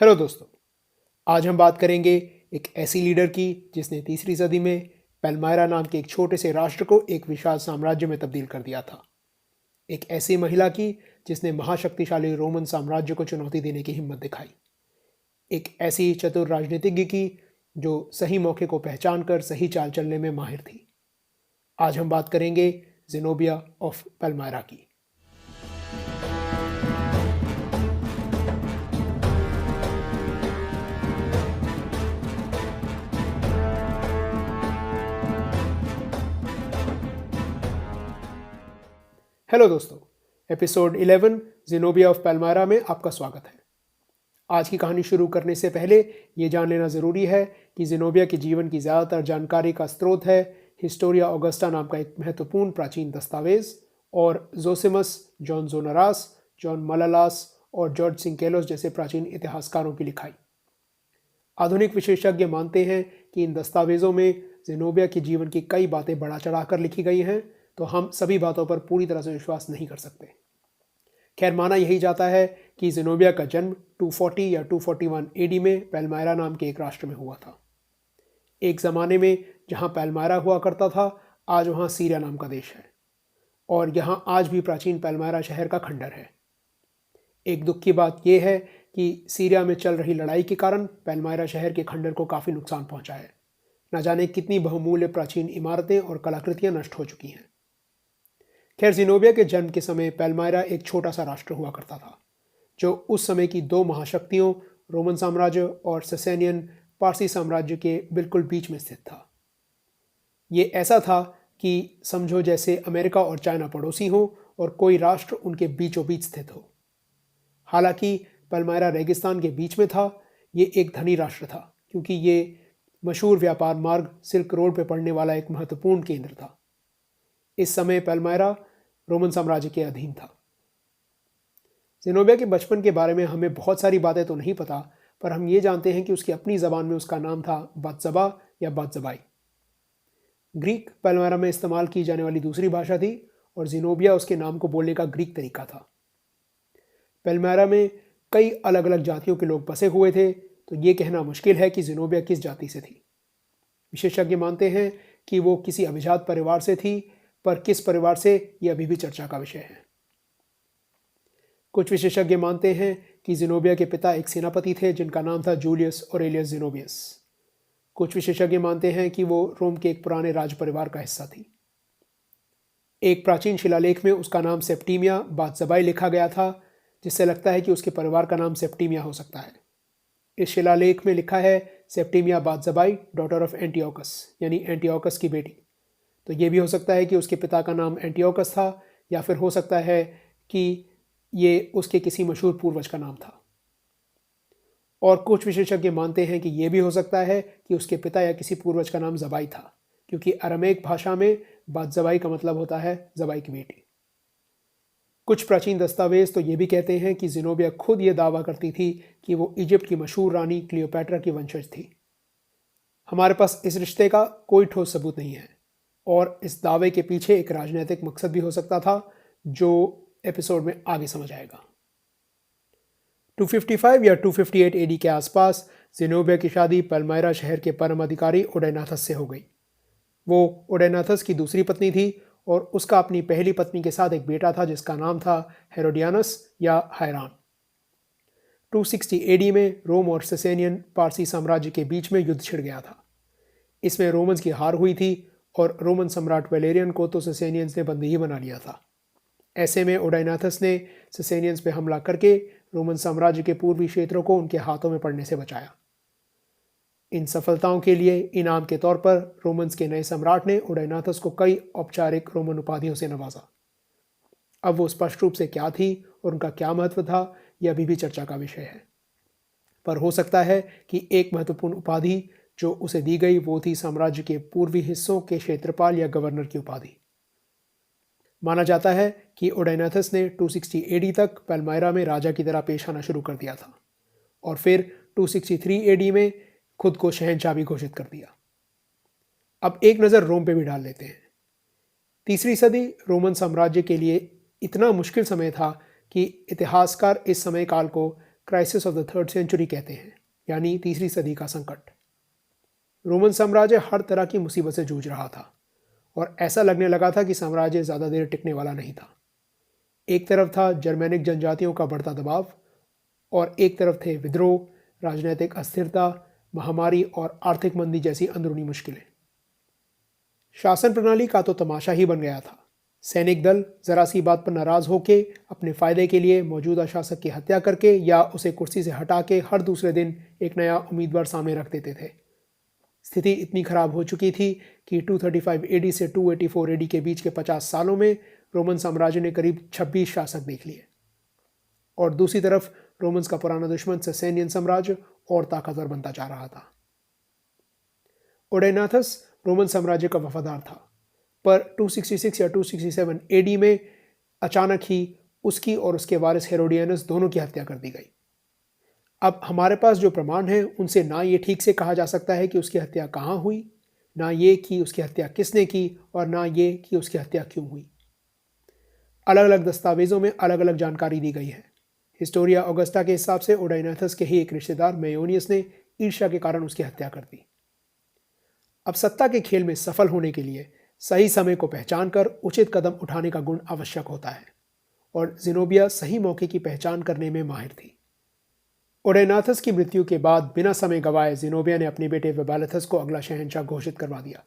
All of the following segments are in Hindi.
हेलो दोस्तों, आज हम बात करेंगे एक ऐसी लीडर की जिसने तीसरी सदी में पैल्मायरा नाम के एक छोटे से राष्ट्र को एक विशाल साम्राज्य में तब्दील कर दिया था। एक ऐसी महिला की जिसने महाशक्तिशाली रोमन साम्राज्य को चुनौती देने की हिम्मत दिखाई। एक ऐसी चतुर राजनीतिज्ञ की जो सही मौके को पहचान कर सही चाल चलने में माहिर थी। आज हम बात करेंगे ज़ेनोबिया ऑफ पैल्मायरा की। हेलो दोस्तों, एपिसोड 11 ज़ेनोबिया ऑफ पैल्मायरा में आपका स्वागत है। आज की कहानी शुरू करने से पहले ये जान लेना ज़रूरी है कि ज़ेनोबिया के जीवन की ज़्यादातर जानकारी का स्रोत है हिस्टोरिया ऑगस्टा नाम का एक महत्वपूर्ण प्राचीन दस्तावेज और जोसिमस, जॉन जोनारास, जॉन मलालास और जॉर्ज सिंकेलोस जैसे प्राचीन इतिहासकारों की लिखाई। आधुनिक विशेषज्ञ मानते हैं कि इन दस्तावेजों में ज़ेनोबिया के जीवन की कई बातें बढ़ा चढ़ाकर लिखी गई हैं, तो हम सभी बातों पर पूरी तरह से विश्वास नहीं कर सकते। खैर, माना यही जाता है कि ज़ेनोबिया का जन्म 240 या 241 एडी में पैल्मायरा नाम के एक राष्ट्र में हुआ था। एक ज़माने में जहाँ पैल्मायरा हुआ करता था, आज वहाँ सीरिया नाम का देश है और यहाँ आज भी प्राचीन पैल्मायरा शहर का खंडर है। एक दुख की बात यह है कि सीरिया में चल रही लड़ाई के कारण पैल्मायरा शहर के खंडर को काफ़ी नुकसान पहुँचा है। न जाने कितनी बहुमूल्य प्राचीन इमारतें और कलाकृतियाँ नष्ट हो चुकी हैं। खैर, ज़ेनोबिया के जन्म के समय पैल्मायरा एक छोटा सा राष्ट्र हुआ करता था जो उस समय की दो महाशक्तियों रोमन साम्राज्य और ससेनियन पारसी साम्राज्य के बिल्कुल बीच में स्थित था। ये ऐसा था कि समझो जैसे अमेरिका और चाइना पड़ोसी हों और कोई राष्ट्र उनके बीचों बीच स्थित हो। हालांकि पैल्मायरा रेगिस्तान के बीच में था। ये एक धनी राष्ट्र था क्योंकि ये मशहूर व्यापार मार्ग सिल्क रोड पर पड़ने वाला एक महत्वपूर्ण केंद्र था। इस समय पैल्मायरा रोमन साम्राज्य के अधीन था। ज़ेनोबिया के बचपन के बारे में हमें बहुत सारी बातें तो नहीं पता, पर हम ये जानते हैं कि उसकी अपनी ज़बान में उसका नाम था बात्ज़बा या बात्ज़बाई। ग्रीक पैल्मायरा में इस्तेमाल की जाने वाली दूसरी भाषा थी और ज़ेनोबिया उसके नाम को बोलने का ग्रीक तरीका था। पैल्मायरा में कई अलग अलग जातियों के लोग बसे हुए थे, तो ये कहना मुश्किल है कि ज़ेनोबिया किस जाति से थी। विशेषज्ञ मानते हैं कि वो किसी अभिजात परिवार से थी, पर किस परिवार से ये अभी भी चर्चा का विषय है। कुछ विशेषज्ञ मानते हैं कि ज़ेनोबिया के पिता एक सेनापति थे जिनका नाम था जूलियस ऑरेलियस ज़ेनोबियस। कुछ विशेषज्ञ मानते हैं कि वो रोम के एक पुराने राज परिवार का हिस्सा थी। एक प्राचीन शिलालेख में उसका नाम सेप्टीमिया बात्ज़बाई लिखा गया था, जिससे लगता है कि उसके परिवार का नाम सेप्टीमिया हो सकता है। इस शिलालेख में लिखा है सेप्टीमिया बात्ज़बाई, डॉटर ऑफ एंटियोकस, यानी एंटियोकस की बेटी। तो ये भी हो सकता है कि उसके पिता का नाम एंटियोकस था, या फिर हो सकता है कि ये उसके किसी मशहूर पूर्वज का नाम था। और कुछ विशेषज्ञ मानते हैं कि ये भी हो सकता है कि उसके पिता या किसी पूर्वज का नाम ज़बाई था, क्योंकि अरामीक भाषा में बात्ज़बाई का मतलब होता है ज़बाई की बेटी। कुछ प्राचीन दस्तावेज तो ये भी कहते हैं कि ज़ेनोबिया खुद ये दावा करती थी कि वो इजिप्ट की मशहूर रानी क्लियोपैट्रा की वंशज थी। हमारे पास इस रिश्ते का कोई ठोस सबूत नहीं है और इस दावे के पीछे एक राजनीतिक मकसद भी हो सकता था, जो एपिसोड में आगे समझ आएगा। 255 या 258 एडी के आसपास ज़ेनोबिया की शादी पैल्मायरा शहर के परम अधिकारी ओडेनाथस से हो गई। वो ओडेनाथस की दूसरी पत्नी थी और उसका अपनी पहली पत्नी के साथ एक बेटा था जिसका नाम था हेरोडियानस या हैरान। 260 एडी में रोम और ससेनियन पारसी साम्राज्य के बीच में युद्ध छिड़ गया था। इसमें रोमन्स की हार हुई थी और रोमन सम्राट वेलेरियन को तो ससेनियंस ने बंदी ही बना लिया था। ऐसे में ओडाइनाथस ने ससेनियंस पे हमला करके रोमन साम्राज्य के पूर्वी क्षेत्रों को उनके हाथों में पड़ने से बचाया। इन सफलताओं के लिए इनाम के तौर पर रोमन्स के नए सम्राट ने ओडाइनाथस को कई औपचारिक रोमन उपाधियों से नवाजा। अब वो स्पष्ट रूप से क्या थी और उनका क्या महत्व था, यह अभी भी चर्चा का विषय है, पर हो सकता है कि एक महत्वपूर्ण उपाधि जो उसे दी गई वो थी साम्राज्य के पूर्वी हिस्सों के क्षेत्रपाल या गवर्नर की उपाधि। माना जाता है कि ओडाइनाथस ने 260 एडी तक पैल्मायरा में राजा की तरह पेश आना शुरू कर दिया था और फिर 263 एडी में खुद को शहंशाह भी घोषित कर दिया। अब एक नज़र रोम पे भी डाल लेते हैं। तीसरी सदी रोमन साम्राज्य के लिए इतना मुश्किल समय था कि इतिहासकार इस समय काल को crisis of the third century कहते हैं, यानी तीसरी सदी का संकट। रोमन साम्राज्य हर तरह की मुसीबत से जूझ रहा था और ऐसा लगने लगा था कि साम्राज्य ज़्यादा देर टिकने वाला नहीं था। एक तरफ था जर्मेनिक जनजातियों का बढ़ता दबाव और एक तरफ थे विद्रोह, राजनीतिक अस्थिरता, महामारी और आर्थिक मंदी जैसी अंदरूनी मुश्किलें। शासन प्रणाली का तो तमाशा ही बन गया था। सैनिक दल जरा सी बात पर नाराज होकर अपने फायदे के लिए मौजूदा शासक की हत्या करके या उसे कुर्सी से हटा के हर दूसरे दिन एक नया उम्मीदवार सामने रख देते थे। स्थिति इतनी खराब हो चुकी थी कि 235 एडी से 284 एडी के बीच के 50 सालों में रोमन साम्राज्य ने करीब 26 शासक देख लिए। और दूसरी तरफ रोमन्स का पुराना दुश्मन ससेनियन साम्राज्य और ताकतवर बनता जा रहा था। ओडेनाथस रोमन साम्राज्य का वफादार था, पर 266 या 267 एडी में अचानक ही उसकी और उसके वारिस हेरोडियनस दोनों की हत्या कर दी गई। अब हमारे पास जो प्रमाण हैं उनसे ना ये ठीक से कहा जा सकता है कि उसकी हत्या कहाँ हुई, ना ये कि उसकी हत्या किसने की, और ना ये कि उसकी हत्या क्यों हुई। अलग अलग दस्तावेजों में अलग अलग जानकारी दी गई है। हिस्टोरिया ऑगस्टा के हिसाब से ओडाइनाथस के ही एक रिश्तेदार मेयोनियस ने ईर्ष्या के कारण उसकी हत्या कर दी। अब सत्ता के खेल में सफल होने के लिए सही समय को पहचान कर उचित कदम उठाने का गुण आवश्यक होता है, और जिनोबिया सही मौके की पहचान करने में माहिर थी। ओडेनाथस की मृत्यु के बाद बिना समय गंवाए जिनोबिया ने अपने बेटे वेबालिथस को अगला शहंशाह घोषित करवा दिया।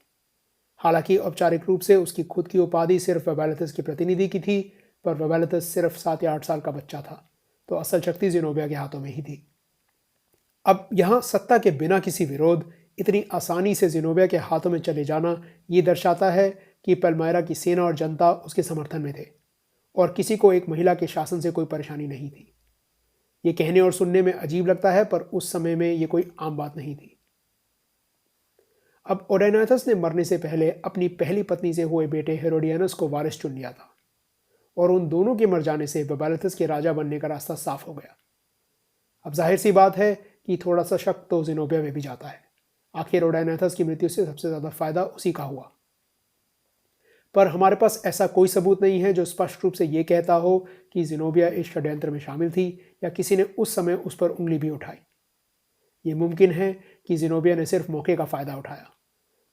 हालांकि औपचारिक रूप से उसकी खुद की उपाधि सिर्फ वेबालिथस की प्रतिनिधि की थी, पर वेबालिथस सिर्फ 7 या 8 साल का बच्चा था, तो असल शक्ति जिनोबिया के हाथों में ही थी। अब यहाँ सत्ता के बिना किसी विरोध इतनी आसानी से जिनोबिया के हाथों में चले जाना ये दर्शाता है कि पलमायरा की सेना और जनता उसके समर्थन में थे और किसी को एक महिला के शासन से कोई परेशानी नहीं थी। ये कहने और सुनने में अजीब लगता है, पर उस समय में ये कोई आम बात नहीं थी। अब ओडेनाथस ने मरने से पहले अपनी पहली पत्नी से हुए बेटे हेरोडियनस को वारिस चुन लिया था, और उन दोनों के मर जाने से वेबालिथस के राजा बनने का रास्ता साफ हो गया। अब जाहिर सी बात है कि थोड़ा सा शक तो जिनोबिया में भी जाता है। आखिर ओडेनाथस की मृत्यु से सबसे ज़्यादा फायदा उसी का हुआ, पर हमारे पास ऐसा कोई सबूत नहीं है जो स्पष्ट रूप से ये कहता हो कि जिनोबिया इस षड्यंत्र में शामिल थी या किसी ने उस समय उस पर उंगली भी उठाई। ये मुमकिन है कि जिनोबिया ने सिर्फ मौके का फ़ायदा उठाया।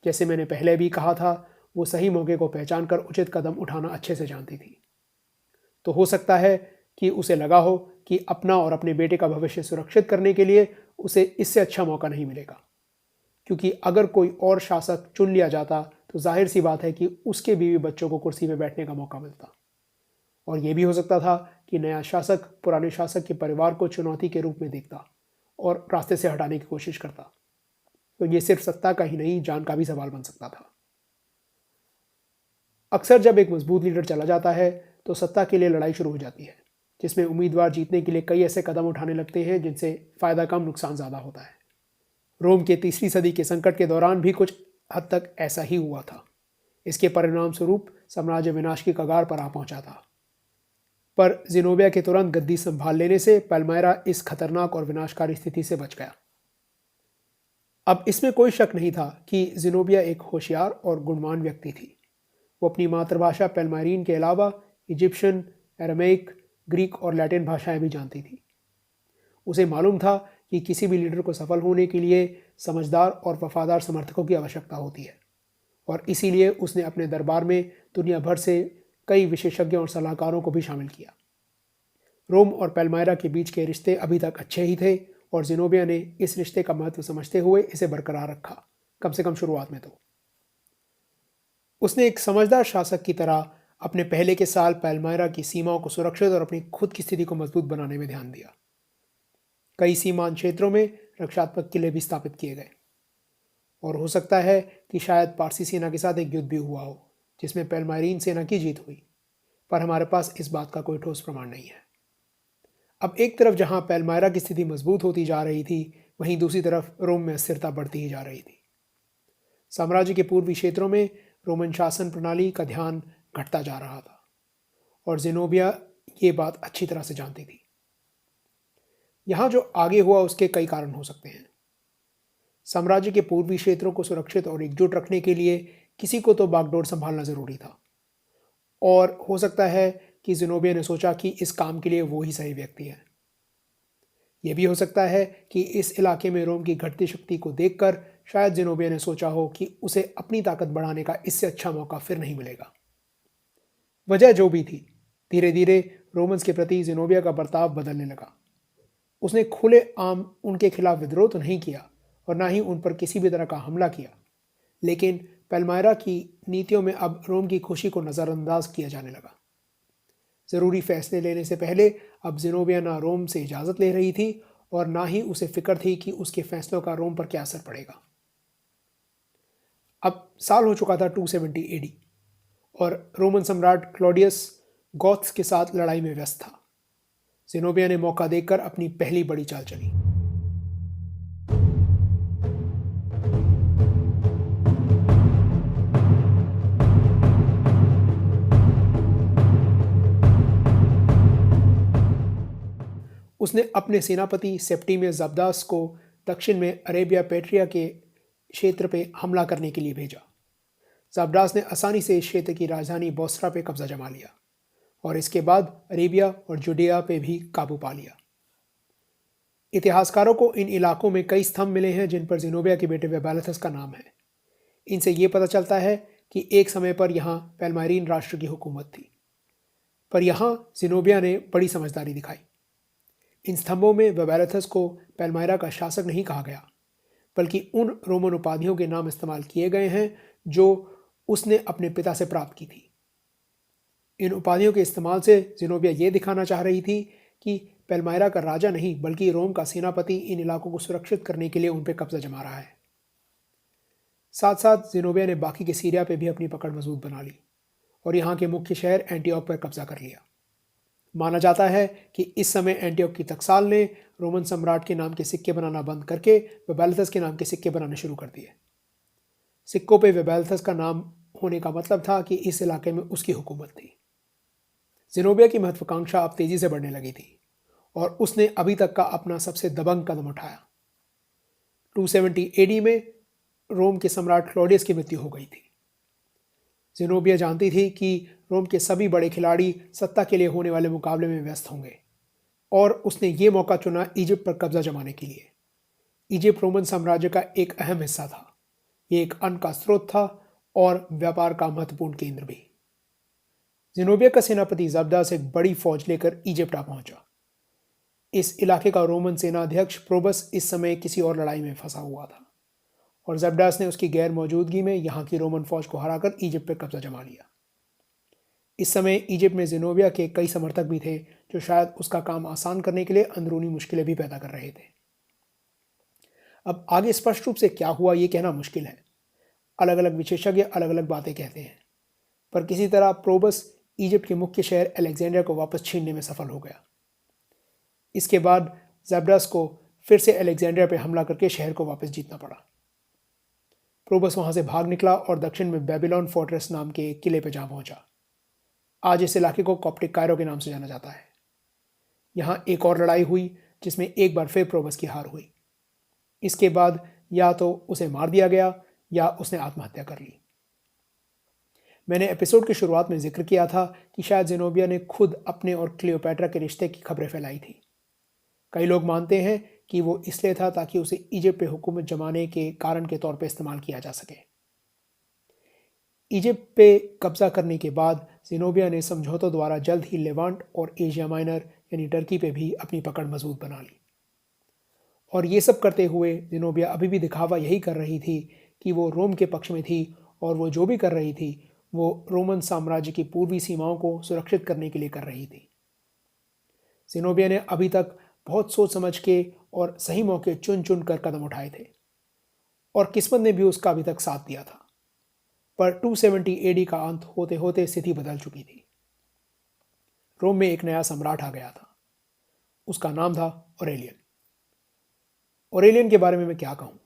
जैसे मैंने पहले भी कहा था, वो सही मौके को पहचान कर उचित कदम उठाना अच्छे से जानती थी। तो हो सकता है कि उसे लगा हो कि अपना और अपने बेटे का भविष्य सुरक्षित करने के लिए उसे इससे अच्छा मौका नहीं मिलेगा, क्योंकि अगर कोई और शासक चुन लिया जाता तो जाहिर सी बात है कि उसके बीवी बच्चों को कुर्सी में बैठने का मौका मिलता। और यह भी हो सकता था कि नया शासक पुराने शासक के परिवार को चुनौती के रूप में देखता और रास्ते से हटाने की कोशिश करता। तो ये सिर्फ सत्ता का ही नहीं, जान का भी सवाल बन सकता था। अक्सर जब एक मजबूत लीडर चला जाता है तो सत्ता के लिए लड़ाई शुरू हो जाती है, जिसमें उम्मीदवार जीतने के लिए कई ऐसे कदम उठाने लगते हैं जिनसे फ़ायदा कम नुकसान ज़्यादा होता है। रोम के तीसरी सदी के संकट के दौरान भी कुछ हद तक ऐसा ही हुआ था। इसके परिणाम स्वरूप साम्राज्य विनाश की कगार पर आ पहुंचा था, पर जिनोबिया के तुरंत गद्दी संभाल लेने से पलमायरा इस खतरनाक और विनाशकारी स्थिति से बच गया। अब इसमें कोई शक नहीं था कि जिनोबिया एक होशियार और गुणवान व्यक्ति थी। वो अपनी मातृभाषा पेलमारीन के अलावा इजिप्शियन, अरामीक, ग्रीक और लैटिन भाषाएं भी जानती थी। उसे मालूम था कि किसी भी लीडर को सफल होने के लिए समझदार और वफादार समर्थकों की आवश्यकता होती है, और इसीलिए उसने अपने दरबार में दुनिया भर से कई विशेषज्ञों और सलाहकारों को भी शामिल किया। रोम और पेलमायरा के बीच के रिश्ते अभी तक अच्छे ही थे, और जिनोबिया ने इस रिश्ते का महत्व समझते हुए इसे बरकरार रखा, कम से कम शुरुआत में तो। उसने एक समझदार शासक की तरह अपने पहले के साल पेलमायरा की सीमाओं को सुरक्षित और अपनी खुद की स्थिति को मजबूत बनाने में ध्यान दिया। कई सीमांत क्षेत्रों में रक्षात्मक किले भी स्थापित किए गए, और हो सकता है कि शायद पारसी सेना के साथ एक युद्ध भी हुआ हो जिसमें पेलमारीन सेना की जीत हुई, पर हमारे पास इस बात का कोई ठोस प्रमाण नहीं है। अब एक तरफ जहां पेलमायरा की स्थिति मजबूत होती जा रही थी, वहीं दूसरी तरफ रोम में अस्थिरता बढ़ती ही जा रही थी। साम्राज्य के पूर्वी क्षेत्रों में रोमन शासन प्रणाली का ध्यान घटता जा रहा था, और जिनोबिया ये बात अच्छी तरह से जानती थी। यहाँ जो आगे हुआ उसके कई कारण हो सकते हैं। साम्राज्य के पूर्वी क्षेत्रों को सुरक्षित और एकजुट रखने के लिए किसी को तो बागडोर संभालना जरूरी था, और हो सकता है कि जिनोबिया ने सोचा कि इस काम के लिए वो ही सही व्यक्ति है। यह भी हो सकता है कि इस इलाके में रोम की घटती शक्ति को देखकर शायद ज़ेनोबिया ने सोचा हो कि उसे अपनी ताकत बढ़ाने का इससे अच्छा मौका फिर नहीं मिलेगा। वजह जो भी थी, धीरे धीरे रोमन्स के प्रति ज़ेनोबिया का बर्ताव बदलने लगा। उसने खुले आम उनके खिलाफ विद्रोह तो नहीं किया और ना ही उन पर किसी भी तरह का हमला किया, लेकिन पैल्मायरा की नीतियों में अब रोम की खुशी को नज़रअंदाज किया जाने लगा। ज़रूरी फैसले लेने से पहले अब ज़ेनोबिया ना रोम से इजाज़त ले रही थी और ना ही उसे फिक्र थी कि उसके फैसलों का रोम पर क्या असर पड़ेगा। अब साल हो चुका था 270 एडी और रोमन सम्राट क्लॉडियस गॉथ्स के साथ लड़ाई में व्यस्त था। ज़ेनोबिया ने मौका देखकर अपनी पहली बड़ी चाल चली। उसने अपने सेनापति सेप्टिमियस ज़ब्दास को दक्षिण में अरेबिया पेट्रिया के क्षेत्र पे हमला करने के लिए भेजा। ज़ब्दास ने आसानी से इस क्षेत्र की राजधानी बोस्रा पे कब्जा जमा लिया और इसके बाद अरेबिया और जुडिया पे भी काबू पा लिया। इतिहासकारों को इन इलाकों में कई स्तंभ मिले हैं जिन पर ज़ेनोबिया के बेटे वेबालिथस का नाम है। इनसे ये पता चलता है कि एक समय पर यहाँ पैल्मारीन राष्ट्र की हुकूमत थी, पर यहाँ ज़ेनोबिया ने बड़ी समझदारी दिखाई। इन स्तंभों में वेबालिथस को पैल्मायरा का शासक नहीं कहा गया, बल्कि उन रोमन उपाधियों के नाम इस्तेमाल किए गए हैं जो उसने अपने पिता से प्राप्त की थी। इन उपाधियों के इस्तेमाल से ज़ेनोबिया ये दिखाना चाह रही थी कि पैल्मायरा का राजा नहीं बल्कि रोम का सेनापति इन इलाकों को सुरक्षित करने के लिए उन पर कब्जा जमा रहा है। साथ साथ ज़ेनोबिया ने बाकी के सीरिया पे भी अपनी पकड़ मजबूत बना ली और यहाँ के मुख्य शहर एंटियोक पर कब्जा कर लिया। माना जाता है कि इस समय एंटियोक की टकसाल ने रोमन सम्राट के नाम के सिक्के बनाना बंद करके वेबालिथस के नाम के सिक्के बनाने शुरू कर दिए। सिक्कों पे वेबालिथस का नाम होने का मतलब था कि इस इलाके में उसकी हुकूमत थी। ज़ेनोबिया की महत्वाकांक्षा अब तेजी से बढ़ने लगी थी और उसने अभी तक का अपना सबसे दबंग कदम उठाया। 270 एडी में रोम के सम्राट क्लॉडियस की मृत्यु हो गई थी। ज़ेनोबिया जानती थी कि रोम के सभी बड़े खिलाड़ी सत्ता के लिए होने वाले मुकाबले में व्यस्त होंगे और उसने ये मौका चुना इजिप्ट पर कब्जा जमाने के लिए। इजिप्ट रोमन साम्राज्य का एक अहम हिस्सा था। ये एक अन्न का स्रोत था और व्यापार का महत्वपूर्ण केंद्र भी। ज़ेनोबिया का सेनापति ज़ब्दास एक बड़ी फौज लेकर इजिप्ट आ पहुंचा। इस इलाके का रोमन सेनाध्यक्ष प्रोबस इस समय किसी और लड़ाई में फंसा हुआ था और ज़ब्दास ने उसकी गैर मौजूदगी में यहाँ की रोमन फौज को हराकर इजिप्ट पर कब्जा जमा लिया। इस समय इजिप्ट में ज़ेनोबिया के कई समर्थक भी थे जो शायद उसका काम आसान करने के लिए अंदरूनी मुश्किलें भी पैदा कर रहे थे। अब आगे स्पष्ट रूप से क्या हुआ ये कहना मुश्किल है। अलग अलग विशेषज्ञ अलग अलग बातें कहते हैं, पर किसी तरह प्रोबस इजिप्ट के मुख्य शहर अलेक्जेंड्रिया को वापस छीनने में सफल हो गया। इसके बाद ज़ब्दास को फिर से अलेक्जेंड्रिया पर हमला करके शहर को वापस जीतना पड़ा। प्रोबस वहां से भाग निकला और दक्षिण में बेबीलोन फोर्ट्रेस नाम के किले पर जा पहुंचा। आज इस इलाके को कॉप्टिक कायरो के नाम से जाना जाता है। यहाँ एक और लड़ाई हुई जिसमें एक बार फिर प्रोबस की हार हुई। इसके बाद या तो उसे मार दिया गया या उसने आत्महत्या कर ली। मैंने एपिसोड की शुरुआत में जिक्र किया था कि शायद ज़ेनोबिया ने खुद अपने और क्लियोपैट्रा के रिश्ते की खबरें फैलाई थी। कई लोग मानते हैं कि वो इसलिए था ताकि उसे इजिप्ट पे हुकूमत जमाने के कारण के तौर पर इस्तेमाल किया जा सके। इजिप्ट पे कब्जा करने के बाद ज़ेनोबिया ने समझौतों द्वारा जल्द ही लेवांट और एशिया माइनर यानी टर्की पे भी अपनी पकड़ मजबूत बना ली। और ये सब करते हुए ज़ेनोबिया अभी भी दिखावा यही कर रही थी कि वो रोम के पक्ष में थी और वो जो भी कर रही थी वो रोमन साम्राज्य की पूर्वी सीमाओं को सुरक्षित करने के लिए कर रही थी। ज़ेनोबिया ने अभी तक बहुत सोच समझ के और सही मौके चुन चुन कर कदम उठाए थे और किस्मत ने भी उसका अभी तक साथ दिया था। पर 270 एडी का अंत होते होते स्थिति बदल चुकी थी। रोम में एक नया सम्राट आ गया था। उसका नाम था ऑरेलियन। ऑरेलियन के बारे में मैं क्या कहूँ।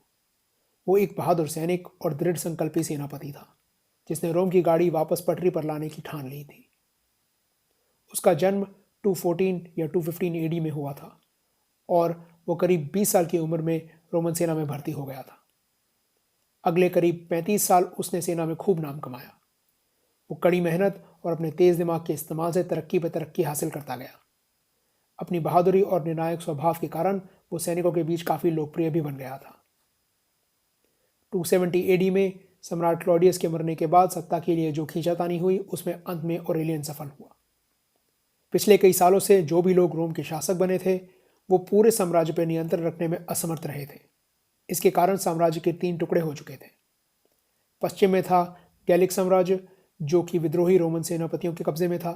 वो एक बहादुर सैनिक और दृढ़ संकल्पी सेनापति था जिसने रोम की गाड़ी वापस पटरी पर लाने की ठान ली थी। उसका जन्म 214 या 215 एडी में हुआ था और वो करीब 20 साल की उम्र में रोमन सेना में भर्ती हो गया था। अगले करीब 35 साल उसने सेना में खूब नाम कमाया। वो कड़ी मेहनत और अपने तेज दिमाग के इस्तेमाल से तरक्की पर तरक्की हासिल करता गया। अपनी बहादुरी और निर्णायक स्वभाव के कारण वो सैनिकों के बीच काफ़ी लोकप्रिय भी बन गया था। 270 एडी में सम्राट क्लॉडियस के मरने के बाद सत्ता के लिए जो खींचातानी हुई उसमें अंत में ओरेलियन सफल हुआ। पिछले कई सालों से जो भी लोग रोम के शासक बने थे वो पूरे साम्राज्य पर नियंत्रण रखने में असमर्थ रहे थे। इसके कारण साम्राज्य के 3 टुकड़े हो चुके थे। पश्चिम में था गैलिक साम्राज्य जो कि विद्रोही रोमन सेनापतियों के कब्जे में था।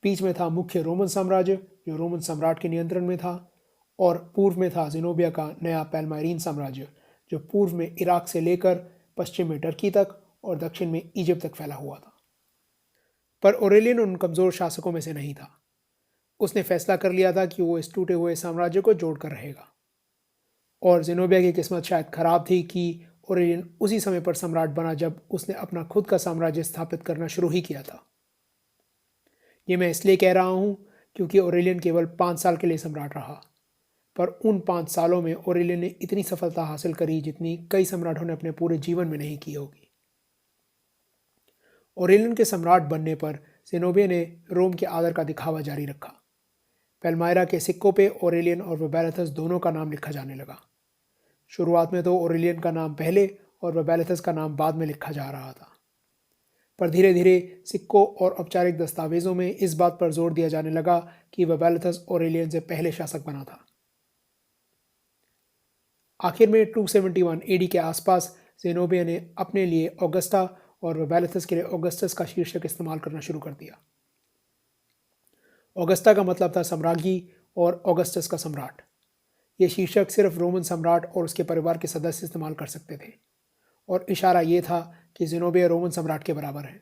बीच में था मुख्य रोमन साम्राज्य जो रोमन सम्राट के नियंत्रण में था, और पूर्व में था जिनोबिया का नया पैलमाइरीन साम्राज्य जो पूर्व में इराक से लेकर पश्चिम में टर्की तक और दक्षिण में इजिप्ट तक फैला हुआ था। पर ओरेलियन उन कमज़ोर शासकों में से नहीं था। उसने फैसला कर लिया था कि वो इस टूटे हुए साम्राज्य को जोड़कर रहेगा। और जिनोबिया की किस्मत शायद खराब थी कि ओरेलियन उसी समय पर सम्राट बना जब उसने अपना खुद का साम्राज्य स्थापित करना शुरू ही किया था। ये मैं इसलिए कह रहा हूँ क्योंकि ओरेलियन केवल 5 साल के लिए सम्राट रहा, पर उन 5 सालों में ओरेलियन ने इतनी सफलता हासिल करी जितनी कई सम्राटों ने अपने पूरे जीवन में नहीं की होगी। ओरेलियन के सम्राट बनने पर ज़ेनोबिया ने रोम के आदर का दिखावा जारी रखा। पैलमायरा के सिक्कों पे ओरेलियन और वेबैलिथस दोनों का नाम लिखा जाने लगा। शुरुआत में तो ओरेलियन का नाम पहले और वेबैलिथस का नाम बाद में लिखा जा रहा था, पर धीरे धीरे सिक्कों और औपचारिक दस्तावेजों में इस बात पर जोर दिया जाने लगा कि वेबैलिथस ओरेलियन से पहले शासक बना था। आखिर में 271 एडी के आसपास ज़ेनोबिया ने अपने लिए ऑगस्टा और वेबैलिथस के लिए ऑगस्टस का शीर्षक इस्तेमाल करना शुरू कर दिया। ऑगस्टा का मतलब था सम्राज्ञी और ऑगस्टस का सम्राट। ये शीर्षक सिर्फ रोमन सम्राट और उसके परिवार के सदस्य इस्तेमाल कर सकते थे, और इशारा ये था कि ज़ेनोबिया रोमन सम्राट के बराबर है।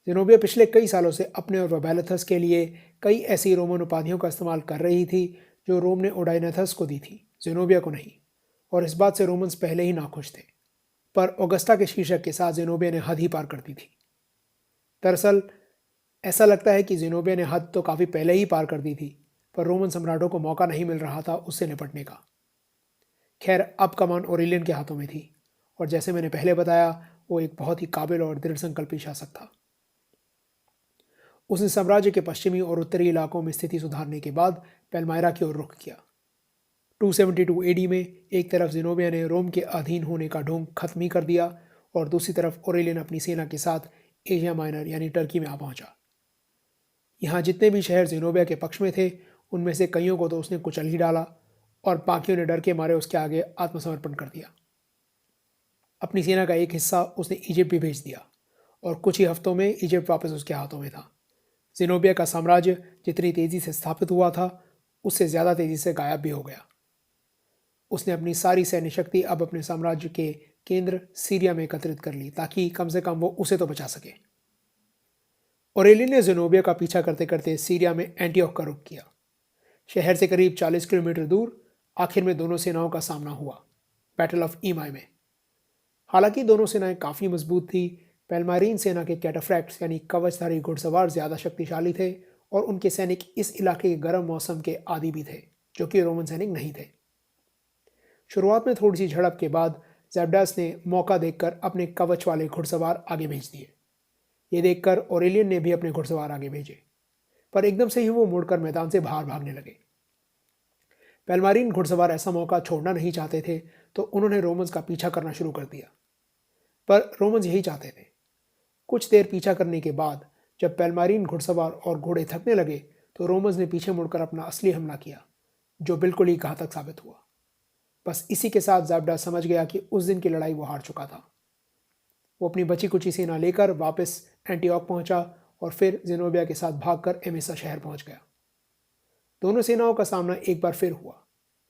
ज़ेनोबिया पिछले कई सालों से अपने और वेबैलिथस के लिए कई ऐसी रोमन उपाधियों का इस्तेमाल कर रही थी जो रोम ने ओडाइनथस को दी थी, ज़ेनोबिया को नहीं, और इस बात से रोमन्स पहले ही नाखुश थे। पर ऑगस्टा के शीर्षक के साथ ज़ेनोबिया ने हद ही पार कर दी थी। दरअसल ऐसा लगता है कि ज़ेनोबिया ने हद तो काफ़ी पहले ही पार कर दी थी, पर रोमन सम्राटों को मौका नहीं मिल रहा था उससे निपटने का। खैर, अब कमान ओरेलियन के हाथों में थी, और जैसे मैंने पहले बताया वो एक बहुत ही काबिल और दृढ़ संकल्पी शासक था। उसने साम्राज्य के पश्चिमी और उत्तरी इलाकों में स्थिति सुधारने के बाद पैलमायरा की ओर रुख किया। 272 एडी में एक तरफ ज़ेनोबिया ने रोम के अधीन होने का ढोंग खत्म ही कर दिया, और दूसरी तरफ ओरेलियन अपनी सेना के साथ एशिया माइनर यानी टर्की में आ पहुंचा। यहाँ जितने भी शहर ज़ेनोबिया के पक्ष में थे उनमें से कईयों को तो उसने कुचल ही डाला, और बाकियों ने डर के मारे उसके आगे आत्मसमर्पण कर दिया। अपनी सेना का एक हिस्सा उसने इजिप्ट भी भेज दिया, और कुछ ही हफ्तों में इजिप्ट वापस उसके हाथों में था। ज़ेनोबिया का साम्राज्य जितनी तेज़ी से स्थापित हुआ था उससे ज़्यादा तेज़ी से गायब भी हो गया। उसने अपनी सारी सैन्य शक्ति अब अपने साम्राज्य के केंद्र सीरिया में एकत्रित कर ली ताकि कम से कम वो उसे तो बचा सके। ओरेलियन ने ज़ेनोबिया का पीछा करते करते सीरिया में एंटियोक का रुख किया। शहर से करीब 40 किलोमीटर दूर आखिर में दोनों सेनाओं का सामना हुआ बैटल ऑफ ईमाई में। हालांकि दोनों सेनाएं काफ़ी मजबूत थी, पैलमारीन सेना के कैटाफ्रैक्ट्स यानी कवचधारी घुड़सवार ज़्यादा शक्तिशाली थे, और उनके सैनिक इस इलाके के गर्म मौसम के आदी भी थे जो कि रोमन सैनिक नहीं थे। शुरुआत में थोड़ी सी झड़प के बाद ज़ेब्डास ने मौका देखकर अपने कवच वाले घुड़सवार आगे भेज दिए। ये देखकर ओरेलियन ने भी अपने घुड़सवार आगे भेजे, पर एकदम से ही वो मुड़कर मैदान से बाहर भागने लगे। पैलमारीन घुड़सवार ऐसा मौका छोड़ना नहीं चाहते थे, तो उन्होंने रोमन्स का पीछा करना शुरू कर दिया। पर रोमन्स यही चाहते थे। कुछ देर पीछा करने के बाद जब पैलमारीन घुड़सवार और घोड़े थकने लगे तो रोमन्स ने पीछे मुड़कर अपना असली हमला किया, जो बिल्कुल ही घातक साबित हुआ। बस इसी के साथ ज़ेब्डास समझ गया कि उस दिन की लड़ाई वो हार चुका था। वो अपनी बची कुची सेना लेकर वापस एंटियोक पहुंचा और फिर ज़ेनोबिया के साथ भागकर एमिसा शहर पहुंच गया। दोनों सेनाओं का सामना एक बार फिर हुआ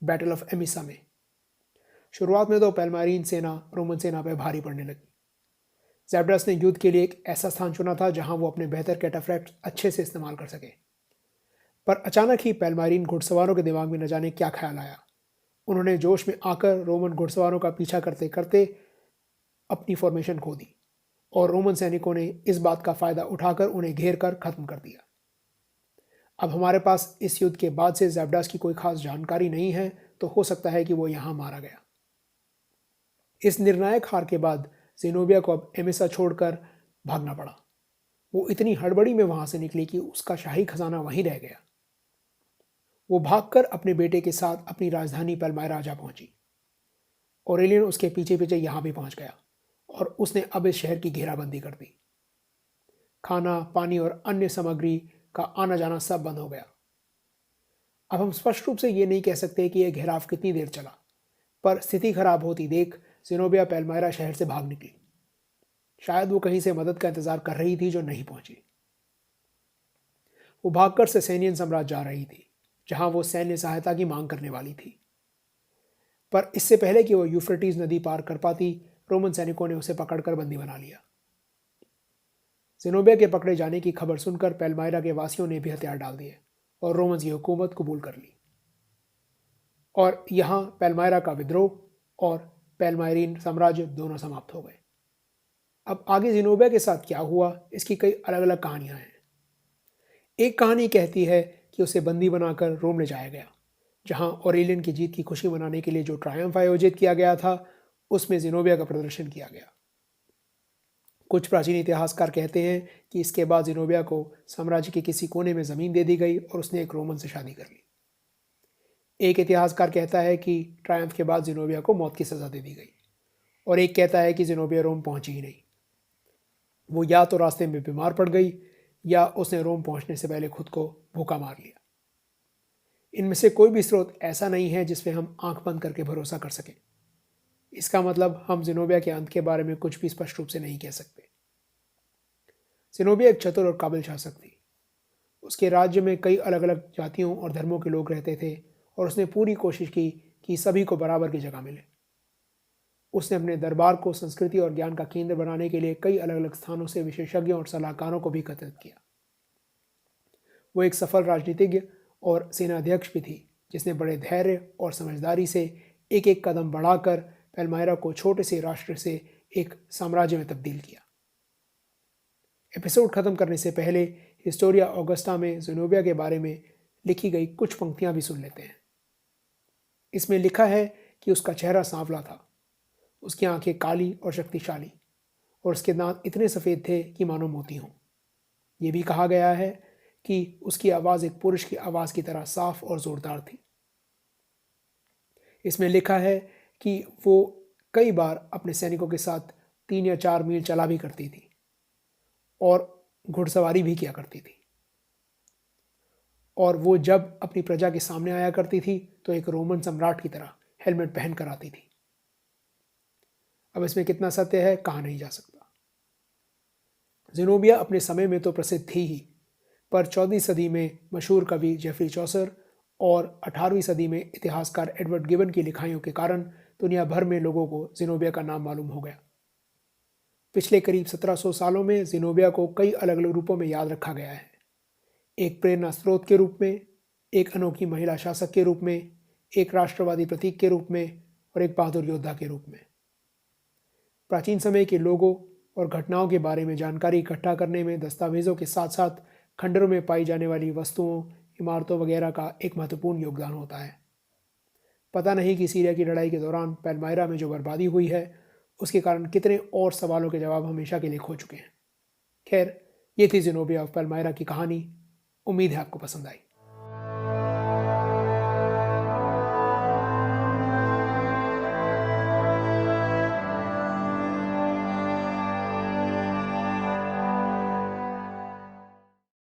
बैटल ऑफ एमिसा में। शुरुआत में तो पैलमारीन सेना रोमन सेना पर भारी पड़ने लगी। ज़ेब्डास ने युद्ध के लिए एक ऐसा स्थान चुना था जहां वो अपने बेहतर कैटाफ्रैक्ट अच्छे से इस्तेमाल कर सके। पर अचानक ही पैलमारीन घुड़सवारों के दिमाग में न जाने क्या ख्याल आया। उन्होंने जोश में आकर रोमन घुड़सवारों का पीछा करते करते अपनी फॉर्मेशन खो दी, और रोमन सैनिकों ने इस बात का फ़ायदा उठाकर उन्हें घेर कर ख़त्म कर दिया। अब हमारे पास इस युद्ध के बाद से ज़ेब्डास की कोई खास जानकारी नहीं है, तो हो सकता है कि वो यहाँ मारा गया। इस निर्णायक हार के बाद ज़ेनोबिया को अब एमिसा छोड़कर भागना पड़ा। वो इतनी हड़बड़ी में वहाँ से निकली कि उसका शाही खजाना वहीं रह गया। वो भागकर अपने बेटे के साथ अपनी राजधानी पैल्मायरा जा पहुंची। ऑरेलियन उसके पीछे पीछे यहाँ भी पहुंच गया और उसने अब इस शहर की घेराबंदी कर दी। खाना, पानी और अन्य सामग्री का आना जाना सब बंद हो गया। अब हम स्पष्ट रूप से ये नहीं कह सकते कि यह घेराव कितनी देर चला, पर स्थिति खराब होती देख ज़ेनोबिया पैल्मायरा शहर से भाग निकली। शायद वो कहीं से मदद का इंतजार कर रही थी जो नहीं पहुंची। वो भागकर सेसेनियन साम्राज्य जा रही थी, जहां वो सैन्य सहायता की मांग करने वाली थी। पर इससे पहले कि वो यूफ्रेटिस नदी पार कर पाती, रोमन सैनिकों ने उसे पकड़कर बंदी बना लिया। ज़ेनोबिया के पकड़े जाने की खबर सुनकर पैल्मायरा के वासियों ने भी हथियार डाल दिए और रोमन्स की हुकूमत कबूल कर ली। और यहाँ पैल्मायरा का विद्रोह और पैल्मायरीन साम्राज्य दोनों समाप्त हो गए। अब आगे ज़ेनोबिया के साथ क्या हुआ, इसकी कई अलग अलग कहानियां हैं। एक कहानी कहती है कि उसे बंदी बनाकर रोम ले जाया गया, जहां ऑरेलियन की जीत की खुशी मनाने के लिए जो ट्रायम्फ आयोजित किया गया था, उसमें ज़ेनोबिया का प्रदर्शन किया गया। कुछ प्राचीन इतिहासकार कहते हैं कि इसके बाद ज़ेनोबिया को साम्राज्य के किसी कोने में ज़मीन दे दी गई और उसने एक रोमन से शादी कर ली। एक इतिहासकार कहता है कि ट्रायम्फ के बाद ज़ेनोबिया को मौत की सज़ा दे दी गई, और एक कहता है कि ज़ेनोबिया रोम पहुंची ही नहीं। वो या तो रास्ते में बीमार पड़ गई या उसने रोम पहुंचने से पहले खुद को भूखा मार लिया। इनमें से कोई भी स्रोत ऐसा नहीं है जिस पे हम आंख बंद करके भरोसा कर सकें। इसका मतलब हम ज़ेनोबिया के अंत के बारे में कुछ भी स्पष्ट रूप से नहीं कह सकते। ज़ेनोबिया एक चतुर और काबिल शासक थी। उसके राज्य में कई अलग अलग जातियों और धर्मों के लोग रहते थे और उसने पूरी कोशिश की कि सभी को बराबर की जगह मिले। उसने अपने दरबार को संस्कृति और ज्ञान का केंद्र बनाने के लिए कई अलग अलग स्थानों से विशेषज्ञों और सलाहकारों को भी एकत्रित किया। वो एक सफल राजनीतिज्ञ और सेनाध्यक्ष भी थी, जिसने बड़े धैर्य और समझदारी से एक एक कदम बढ़ाकर पैल्मायरा को छोटे से राष्ट्र से एक साम्राज्य में तब्दील किया। एपिसोड खत्म करने से पहले हिस्टोरिया ऑगस्टा में ज़ेनोबिया के बारे में लिखी गई कुछ पंक्तियां भी सुन लेते हैं। इसमें लिखा है कि उसका चेहरा सांवला था, उसकी आंखें काली और शक्तिशाली, और उसके दांत इतने सफ़ेद थे कि मानो मोती हों। यह भी कहा गया है कि उसकी आवाज़ एक पुरुष की आवाज़ की तरह साफ और ज़ोरदार थी। इसमें लिखा है कि वो कई बार अपने सैनिकों के साथ 3 या 4 मील चला भी करती थी और घुड़सवारी भी किया करती थी। और वो जब अपनी प्रजा के सामने आया करती थी तो एक रोमन सम्राट की तरह हेलमेट पहन कर आती थी। अब इसमें कितना सत्य है कहा नहीं जा सकता। ज़ेनोबिया अपने समय में तो प्रसिद्ध थी ही, पर 14वीं सदी में मशहूर कवि जेफरी चौसर और 18वीं सदी में इतिहासकार एडवर्ड गिबन की लिखाइयों के कारण दुनिया भर में लोगों को ज़ेनोबिया का नाम मालूम हो गया। पिछले करीब 1700 सालों में ज़ेनोबिया को कई अलग अलग रूपों में याद रखा गया है। एक प्रेरणा स्रोत के रूप में, एक अनोखी महिला शासक के रूप में, एक राष्ट्रवादी प्रतीक के रूप में और एक बहादुर योद्धा के रूप में। प्राचीन समय के लोगों और घटनाओं के बारे में जानकारी इकट्ठा करने में दस्तावेजों के साथ साथ खंडरों में पाई जाने वाली वस्तुओं, इमारतों वगैरह का एक महत्वपूर्ण योगदान होता है। पता नहीं कि सीरिया की लड़ाई के दौरान पैल्मायरा में जो बर्बादी हुई है, उसके कारण कितने और सवालों के जवाब हमेशा के लिए खो चुके हैं। खैर, ये थी ज़ेनोबिया ऑफ पैल्मायरा की कहानी। उम्मीद है आपको पसंद आई।